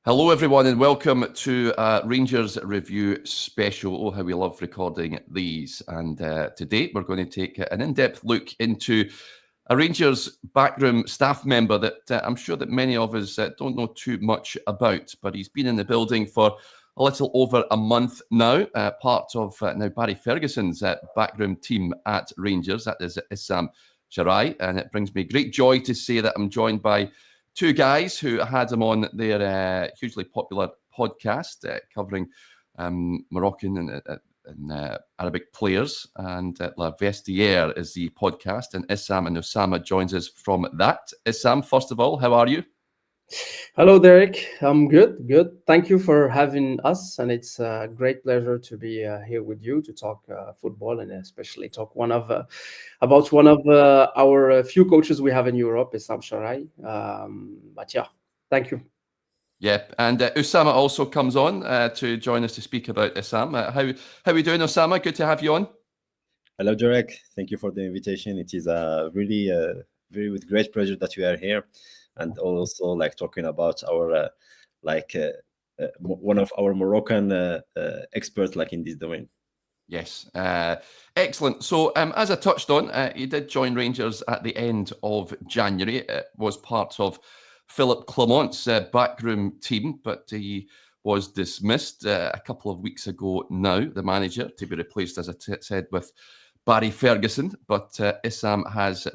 Hello, everyone, and welcome to Rangers Review Special. Oh, how we love recording these. And today we're going to take an in-depth look into a Rangers backroom staff member that I'm sure that many of us don't know too much about, but he's been in the building for a little over a month now, part of now Barry Ferguson's backroom team at Rangers. That is Issame Charai, and it brings me great joy to say that I'm joined by two guys who had him on their hugely popular podcast covering Moroccan and Arabic players. And La Vestiaire is the podcast, and Issam and Oussana joins us from that. Issam, first of all, how are you? Hello, Derek. I'm good. Thank you for having us, and it's a great pleasure to be here with you to talk football, and especially talk about one of our few coaches we have in Europe, Issame Charai. But yeah, thank you. Yep, and Oussama also comes on to join us to speak about Issam. How are we doing, Oussama? Good to have you on. Hello, Derek. Thank you for the invitation. It is really very with great pleasure that you are here, and also like talking about our one of our Moroccan experts like in this domain. Yes, excellent. So as I touched on, he did join Rangers at the end of January. It was part of Philippe Clement's backroom team, but he was dismissed a couple of weeks ago now, the manager, to be replaced, as I said, with Barry Ferguson. But Issam has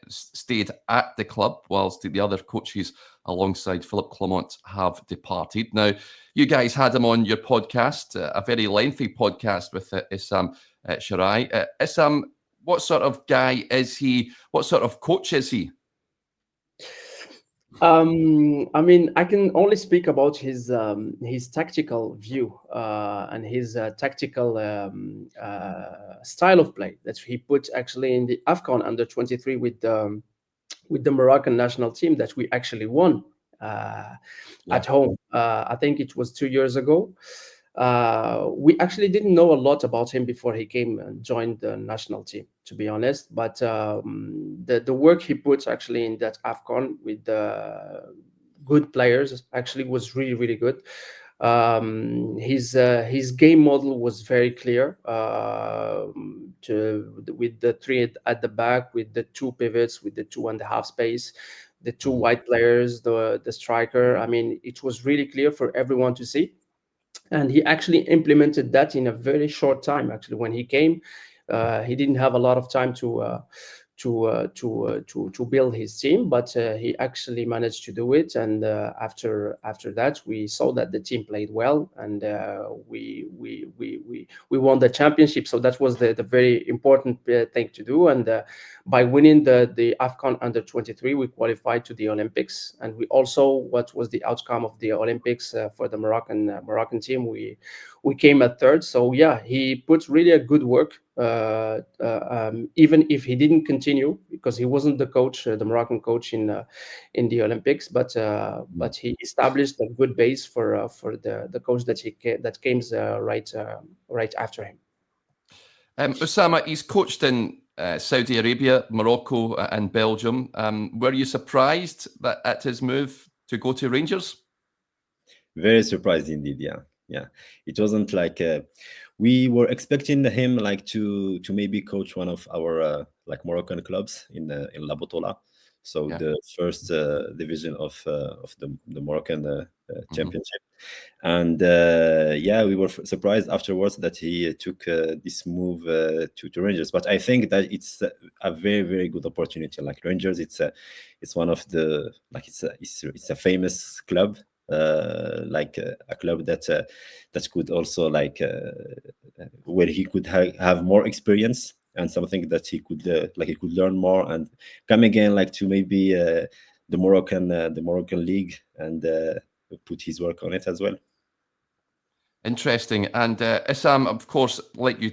stayed at the club whilst the other coaches alongside Philippe Clement have departed. Now, you guys had him on your podcast, a very lengthy podcast with Issame Charai. Issam, what sort of guy is he? What sort of coach is he? I mean, I can only speak about his tactical view and his tactical style of play that he put actually in the AFCON under 23 with the Moroccan national team that we actually won at home. I think it was 2 years ago. We actually didn't know a lot about him before he came and joined the national team, to be honest. But the work he put actually in that AFCON with the good players actually was really, really good. His game model was very clear with the three at the back, with the two pivots, with the 2.5 space, the two wide players, the striker. I mean, it was really clear for everyone to see. And he actually implemented that in a very short time. Actually, when he came, he didn't have a lot of time to build his team, but he actually managed to do it. And after that, we saw that the team played well, and we won the championship. So that was the very important thing to do. And by winning the AFCON under 23, we qualified to the Olympics. And we also, what was the outcome of the Olympics for the Moroccan team? We came at third. So yeah, he put really a good work. Even if he didn't continue because he wasn't the coach, the Moroccan coach in the Olympics, but he established a good base for the coach that came right after him. Oussama, he's coached in Saudi Arabia, Morocco, and Belgium. Were you surprised at his move to go to Rangers? Very surprised indeed. Yeah. It wasn't like we were expecting him like to maybe coach one of our like Moroccan clubs in La Botola, so the first division of the Moroccan championship. And we were surprised afterwards that he took this move to Rangers. But I think that it's a very, very good opportunity. Like Rangers, it's one of the it's a famous club. Like a club that could also where he could have more experience and something that he could learn more and come again to maybe the Moroccan league and put his work on it as well. Interesting. And Issam, of course, like you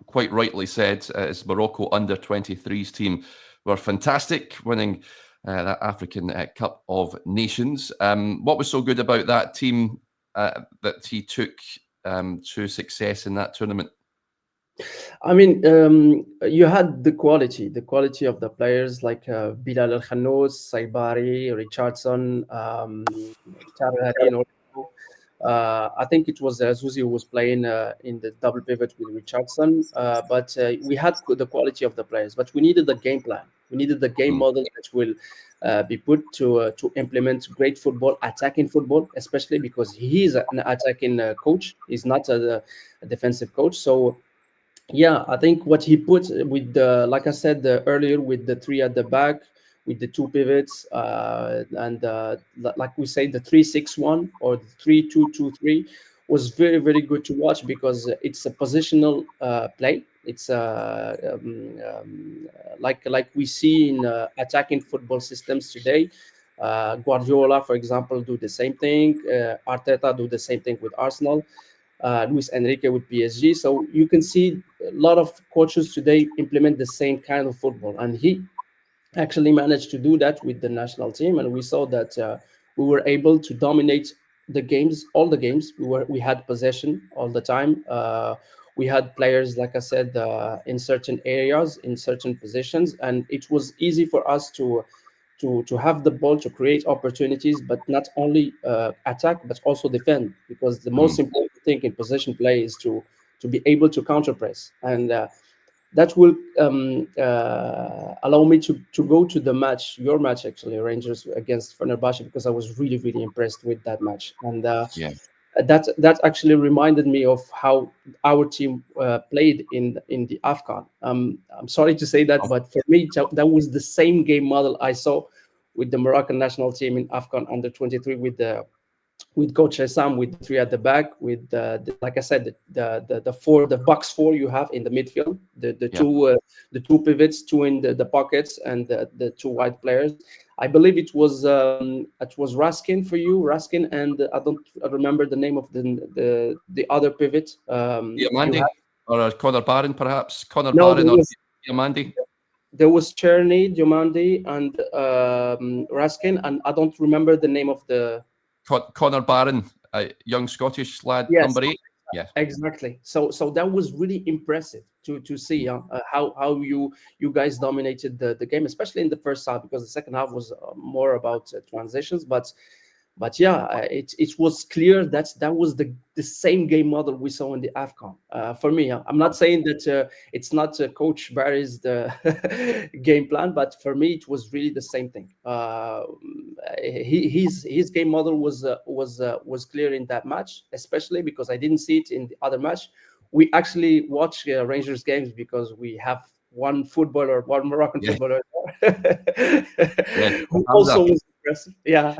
quite rightly said, his Morocco under-23s team were fantastic, winning that African Cup of Nations. What was so good about that team that he took to success in that tournament? I mean, you had the quality of the players like Bilal El Khanous, Saibari, Richardson, Charai, also. I think it was Zuzi who was playing in the double pivot with Richardson. But we had the quality of the players, but we needed the game plan. We needed the game Mm, model that will be put to implement great football, attacking football, especially because he is an attacking coach. He's not a defensive coach. So yeah, I think what he put with the, like I said earlier, with the three at the back, with the two pivots, and like we say, the 3-6-1 or the 3-2-2-3 was very, very good to watch because it's a positional play. It's like we see in attacking football systems today. Guardiola, for example, do the same thing. Arteta do the same thing with Arsenal. Luis Enrique with PSG. So you can see a lot of coaches today implement the same kind of football, and he actually managed to do that with the national team, and we saw that we were able to dominate the games, all the games. We had possession all the time. We had players, like I said, in certain areas, in certain positions, and it was easy for us to have the ball to create opportunities, but not only attack but also defend. Because the mm, most important thing in possession play is to be able to counter press, and that will allow me to go to the match, your match actually, Rangers against Fenerbahce, because I was really, really impressed with that match. And yeah, that actually reminded me of how our team played in the Afghan. I'm sorry to say that, oh, but for me, that was the same game model I saw with the Moroccan national team in Afghan under 23 with Coach Issam, with the three at the back, with like I said, the box four you have in the midfield, yeah. the two pivots, two in the pockets, and the two wide players. I believe it was Raskin for you, Raskin, and I remember the name of the other pivot you had. Diamandi or Connor Barron, perhaps Connor No, Barron or Diamandi. there was Cherny, Diomandi, and Raskin, and I don't remember the name of the. Connor Barron, a young Scottish lad, Yes, number 8. Yeah, exactly. So that was really impressive to see how you guys dominated the game, especially in the first half, because the second half was more about transitions. But yeah, it was clear that that was the same game model we saw in the AFCON. For me, I'm not saying that it's not Coach Barry's the game plan, but for me, it was really the same thing. His game model was clear in that match, especially because I didn't see it in the other match. We actually watch Rangers games because we have one footballer, one Moroccan yeah, footballer, yeah. who Hamza. also was impressive. Yeah,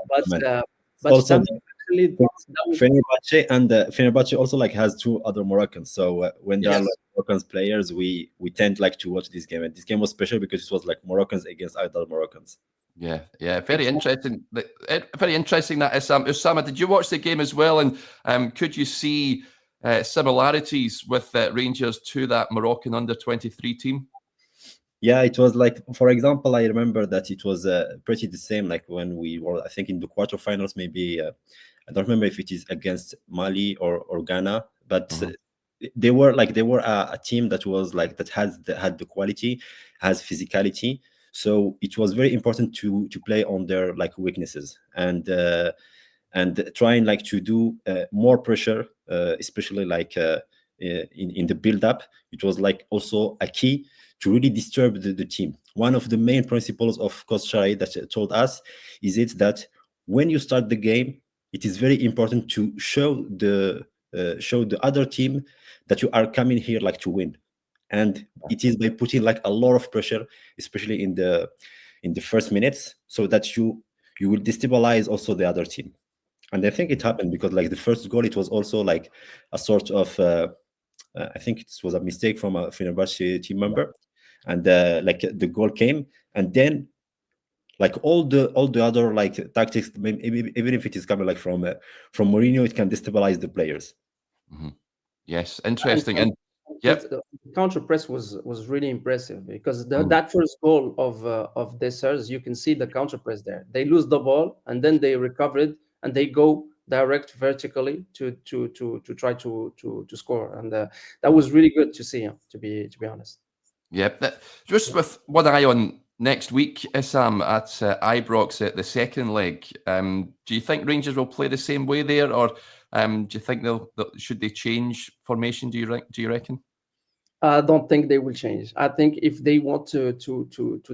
but Man. uh, but Also, that actually that, Fenerbahce also like has two other Moroccans. So when there are Yes. like Moroccan players, we tend like to watch this game. And this game was special because it was like Moroccans against other Moroccans. Yeah, yeah, very interesting. Very interesting that Issam. Oussama, did you watch the game as well? And could you see similarities with Rangers to that Moroccan under-23 team? Yeah, it was like, for example, I remember that it was pretty the same like when we were, I think, in the quarterfinals, maybe. I don't remember if it is against Mali or Ghana, but Mhm. they were a team that was like that had the quality, has physicality. So it was very important to play on their like weaknesses and trying like to do more pressure, especially like in the build up. It was like also a key to really disturb the team. One of the main principles of Coach Shai that told us is it that when you start the game, it is very important to show the other team that you are coming here like to win, and it is by putting like a lot of pressure, especially in the first minutes, so that you will destabilize also the other team. And I think it happened because like the first goal, it was also like a sort of I think it was a mistake from a Fenerbahce team member, and like the goal came, and then like all the other like tactics, even if it is coming like from Mourinho, it can destabilize the players. Mhm. Yes, and interesting. and And it, yep. the counter press was really impressive because Mm, that first goal of Dessers, you can see the counter press there. They lose the ball and then they recover it and they go direct vertically to try to score, and that was really good to see him. To be honest. Yep. Just with one eye on next week, Issam, at Ibrox at the second leg. Do you think Rangers will play the same way there, or do you think should they change formation? Do you reckon? I don't think they will change. I think if they want to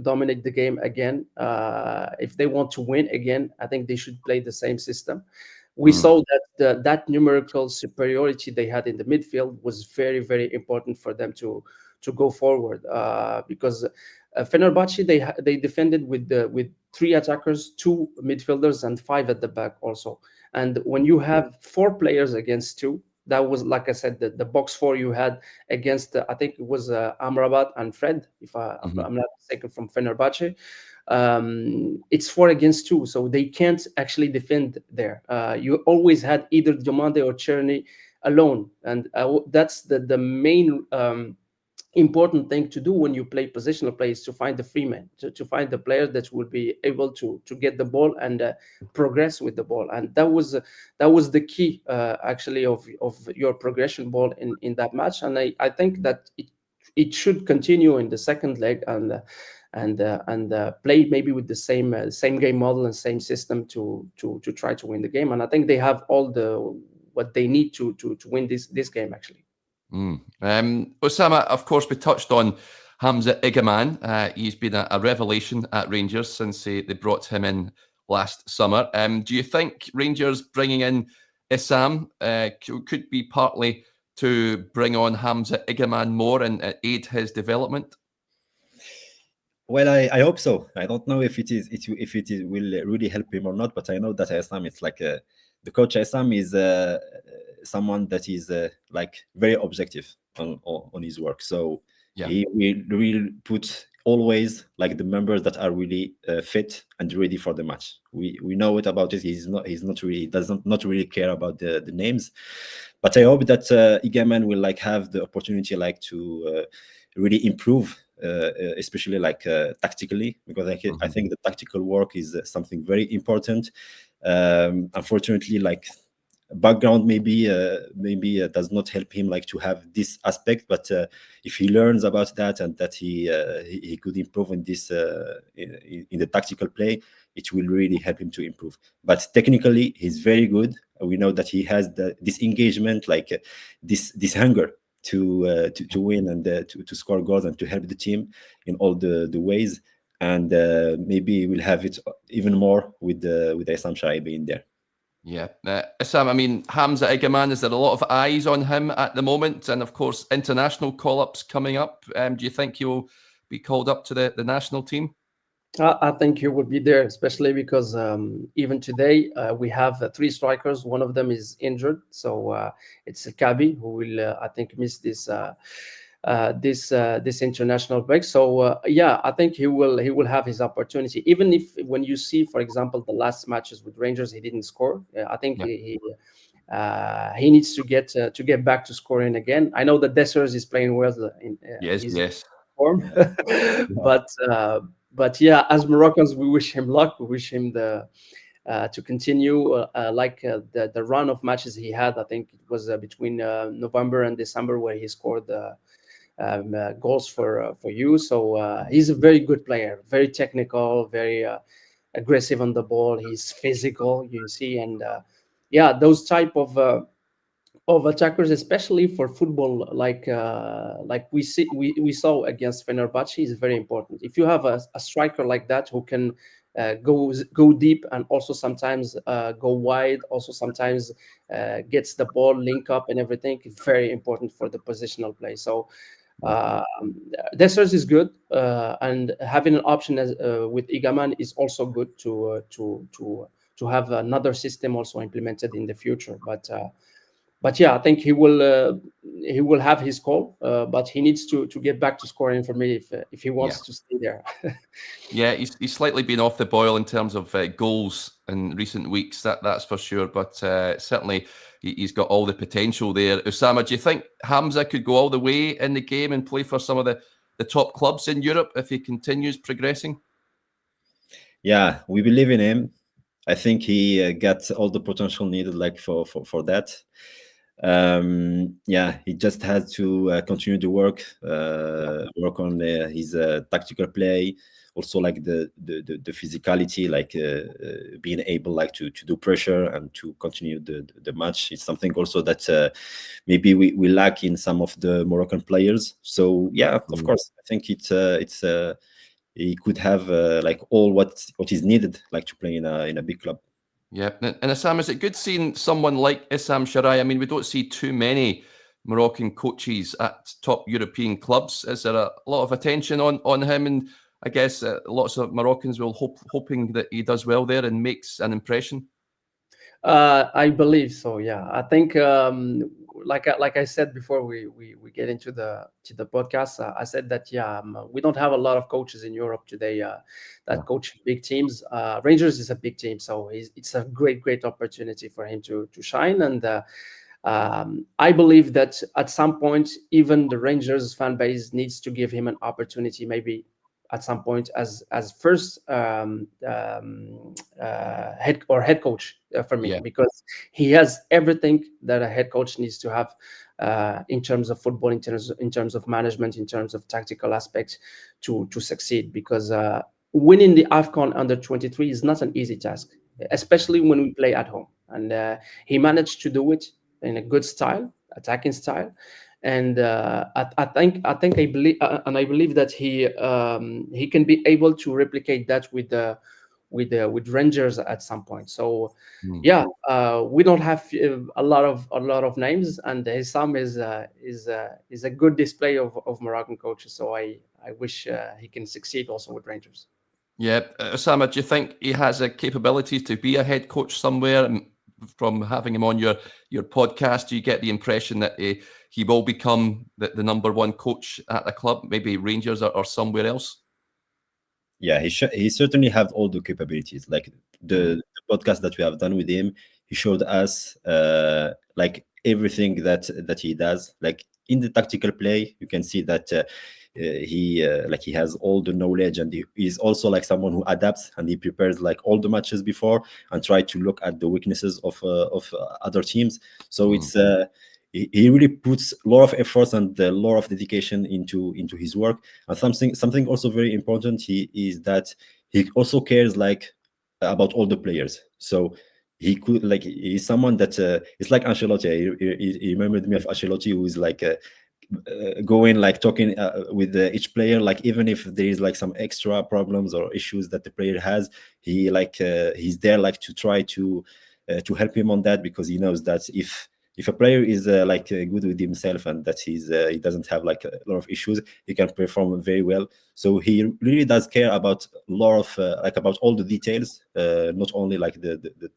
dominate the game again, if they want to win again, I think they should play the same system. We saw that that numerical superiority they had in the midfield was very, very important for them to go forward. Because Fenerbahce, they defended with three attackers, two midfielders, and five at the back also. And when you have four players against two, that was, like I said, the box four you had against I think it was Amrabat and Fred, if I'm not mistaken, from Fenerbahce. It's 4 against 2, so they can't actually defend there. You always had either Diomande or Cherny alone, and that's the main important thing to do when you play positional play, is to find the free man, to find the player that will be able to get the ball and progress with the ball. And that was the key actually of your progression ball in that match. And I think that it should continue in the second leg, and play maybe with the same game model and same system to try to win the game. And I think they have all what they need to win this game actually. Oussama, of course, we touched on Hamza Igaman. He's been a revelation at Rangers since they brought him in last summer. Do you think Rangers bringing in Issam could be partly to bring on Hamza Igaman more and aid his development? Well, I hope so. I don't know if it will really help him or not, but I know that Issam, it's like the coach Issam is someone that is like very objective on his work. So he will put always like the members that are really fit and ready for the match. We know it about it. He's not really, doesn't not really care about the names, but I hope that Igaman will like have the opportunity like to really improve. Especially like tactically, because I think the tactical work is something very important. Unfortunately, like background maybe does not help him like to have this aspect, but if he learns about that and that he could improve in this in the tactical play, it will really help him to improve. But technically, he's very good. We know that he has this engagement, like this hunger to win and to score goals and to help the team in all the ways. And maybe we'll have it even more with Issame Charai being there. Yeah. Issam, I mean, Hamza Igaman, is there a lot of eyes on him at the moment? And of course, international call-ups coming up. Do you think he will be called up to the national team? I think he will be there, especially because even today we have 3 strikers. One of them is injured, so it's Kabi who will, I think, miss this international break. So yeah, I think he will have his opportunity. Even if when you see, for example, the last matches with Rangers, he didn't score. I think he needs to get back to scoring again. I know that Dessers is playing well in yes. form, but yeah, as Moroccans, we wish him luck. We wish him to continue the run of matches he had. I think it was between November and December where he scored goals for you. So he's a very good player, very technical, very aggressive on the ball. He's physical, you see, and yeah, those type of attackers, especially for football, like we saw against Fenerbahce, is very important. If you have a striker like that who can go deep and also sometimes go wide, also sometimes gets the ball, link up and everything, it's very important for the positional play. So Dessers is good, and having an option with Igaman is also good to have another system also implemented in the future. But yeah, I think he will have his call, but he needs to get back to scoring for me if he wants to stay there. Yeah, he's slightly been off the boil in terms of goals in recent weeks. That's for sure. But certainly he's got all the potential there. Oussama, do you think Hamza could go all the way in the game and play for some of the top clubs in Europe if he continues progressing? Yeah, we believe in him. I think he got all the potential needed like for that. Yeah, he just had to continue to work on his tactical play, also like the physicality, like being able like to do pressure and to continue the match. It's something also that maybe we lack in some of the Moroccan players. So yeah, of course, I think it's he could have like all what is needed like to play in a big club. Yeah, and Issam, is it good seeing someone like Issame Charai? I mean, we don't see too many Moroccan coaches at top European clubs. Is there a lot of attention on him? And I guess lots of Moroccans will hoping that he does well there and makes an impression. I believe so. Yeah, I think like I said before we get into the podcast, I said that we don't have a lot of coaches in Europe today that coach big teams. Rangers is a big team, so it's a great opportunity for him to shine. And I believe that at some point, even the Rangers fan base needs to give him an opportunity, maybe at some point as first head coach for me, Yeah. because he has everything that a head coach needs to have in terms of football, in terms of management, in terms of tactical aspects to succeed. Because winning the AFCON under 23 is not an easy task, especially when we play at home, and he managed to do it in a good style, attacking style. And I believe that he can be able to replicate that with Rangers at some point. So we don't have a lot of names, and Issam is a good display of Moroccan coaches. So I wish he can succeed also with Rangers. Yeah, Osama, do you think he has a capability to be a head coach somewhere? And from having him on your podcast, do you get the impression that he will become the number one coach at the club, maybe Rangers or somewhere else? Yeah, he certainly have all the capabilities. Like the podcast that we have done with him, he showed us like everything that he does. Like in the tactical play, you can see that he has all the knowledge, and he's also like someone who adapts, and he prepares like all the matches before and try to look at the weaknesses of other teams. So it's he really puts a lot of efforts and a lot of dedication into his work. And something also very important is that he also cares like about all the players. So he could like he's someone that it's like Ancelotti. He remembered me of Ancelotti, who is like going like talking with each player, like even if there is like some extra problems or issues that the player has, he like he's there like to try to help him on that, because he knows that if a player is good with himself and that he doesn't have like a lot of issues, he can perform very well. So he really does care about a lot of like about all the details, not only like the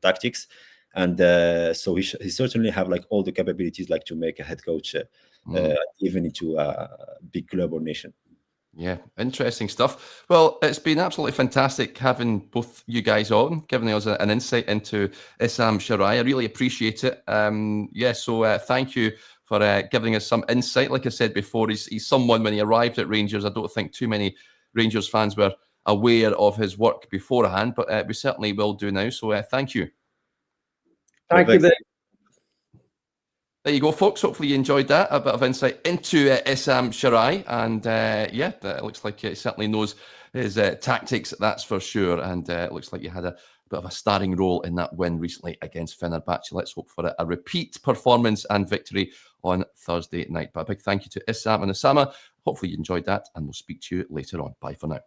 tactics. And so he certainly have like all the capabilities like to make a head coach even into a big global nation. Yeah, interesting stuff. Well, it's been absolutely fantastic having both you guys on, giving us an insight into Issame Charai. I really appreciate it. So thank you for giving us some insight. Like I said before, he's someone, when he arrived at Rangers, I don't think too many Rangers fans were aware of his work beforehand, but we certainly will do now. So thank you. Thank you. There you go, folks. Hopefully you enjoyed that. A bit of insight into Issame Charai. And it looks like he certainly knows his tactics, that's for sure. And it looks like he had a bit of a starring role in that win recently against Fenerbahce. Let's hope for a repeat performance and victory on Thursday night. But a big thank you to Isam and Oussana. Hopefully you enjoyed that, and we'll speak to you later on. Bye for now.